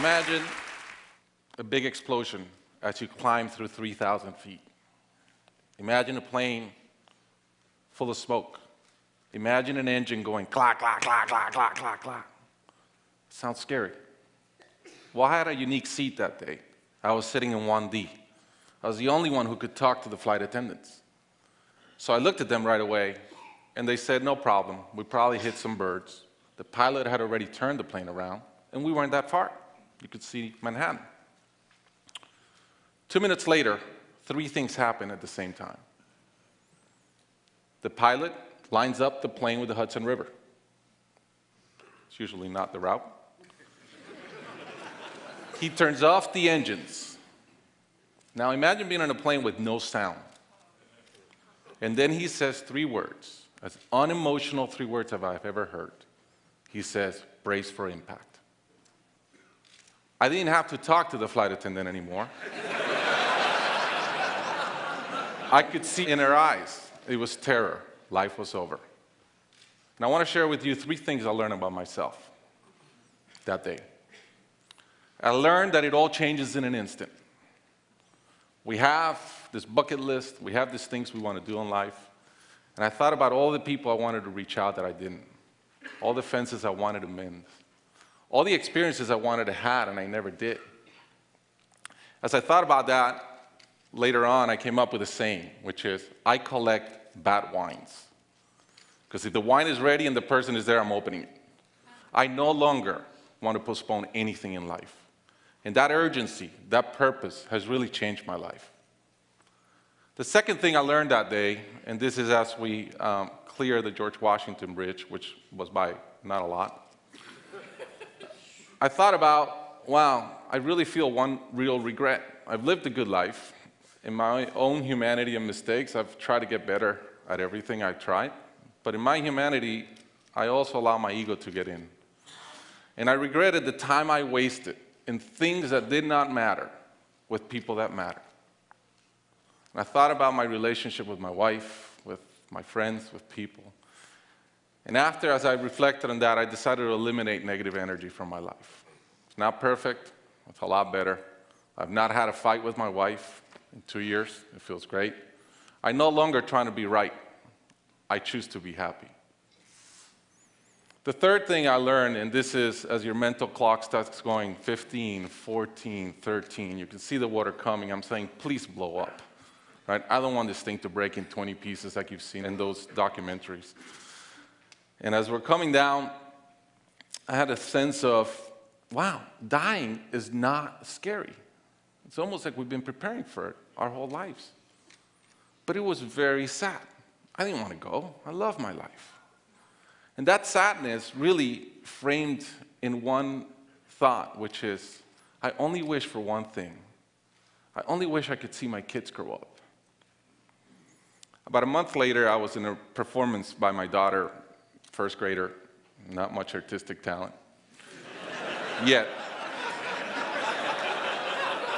Imagine a big explosion as you climb through 3,000 feet. Imagine a plane full of smoke. Imagine an engine going clack, clack, clack, clack, clack, clack, clack. Sounds scary. Well, I had a unique seat that day. I was sitting in 1D. I was the only one who could talk to the flight attendants. So I looked at them right away, and they said, no problem. We probably hit some birds. The pilot had already turned the plane around, and we weren't that far. You could see Manhattan. 2 minutes later, 3 things happened at the same time. The pilot lines up the plane with the Hudson River. It's usually not the route. He turns off the engines. Now imagine being on a plane with no sound. And then he says 3 words, as unemotional 3 words as I've ever heard. He says, brace for impact. I didn't have to talk to the flight attendant anymore. I could see in her eyes, it was terror. Life was over. And I want to share with you 3 things I learned about myself that day. I learned that it all changes in an instant. We have this bucket list, we have these things we want to do in life, and I thought about all the people I wanted to reach out that I didn't, all the fences I wanted to mend, all the experiences I wanted to have and I never did. As I thought about that, later on I came up with a saying, which is, I collect bad wines. Because if the wine is ready and the person is there, I'm opening it. I no longer want to postpone anything in life. And that urgency, that purpose has really changed my life. The second thing I learned that day, and this is as we clear the George Washington Bridge, which was by not a lot, I thought about, wow, I really feel one real regret. I've lived a good life. In my own humanity and mistakes, I've tried to get better at everything I tried. But in my humanity, I also allow my ego to get in. And I regretted the time I wasted in things that did not matter with people that matter. And I thought about my relationship with my wife, with my friends, with people. And after, as I reflected on that, I decided to eliminate negative energy from my life. It's not perfect. It's a lot better. I've not had a fight with my wife in 2 years. It feels great. I'm no longer trying to be right. I choose to be happy. The third thing I learned, and this is as your mental clock starts going 15, 14, 13, you can see the water coming. I'm saying, please blow up. Right? I don't want this thing to break in 20 pieces like you've seen in those documentaries. And as we're coming down, I had a sense of, wow, dying is not scary. It's almost like we've been preparing for it our whole lives. But it was very sad. I didn't want to go. I love my life. And that sadness really framed in one thought, which is, I only wish for one thing. I only wish I could see my kids grow up. About a month later, I was in a performance by my daughter, first grader, not much artistic talent, yet.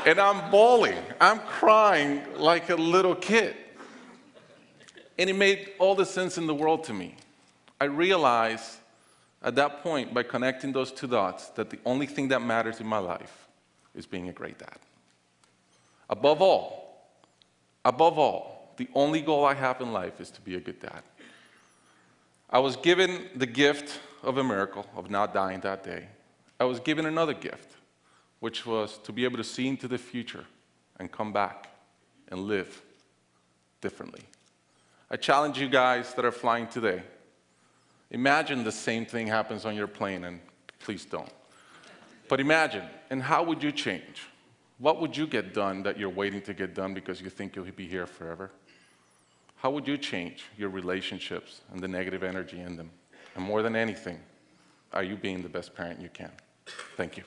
And I'm bawling, I'm crying like a little kid. And it made all the sense in the world to me. I realized at that point, by connecting those 2 dots, that the only thing that matters in my life is being a great dad. Above all, the only goal I have in life is to be a good dad. I was given the gift of a miracle of not dying that day. I was given another gift, which was to be able to see into the future and come back and live differently. I challenge you guys that are flying today. Imagine the same thing happens on your plane, and please don't. But imagine, and how would you change? What would you get done that you're waiting to get done because you think you'll be here forever? How would you change your relationships and the negative energy in them? And more than anything, are you being the best parent you can? Thank you.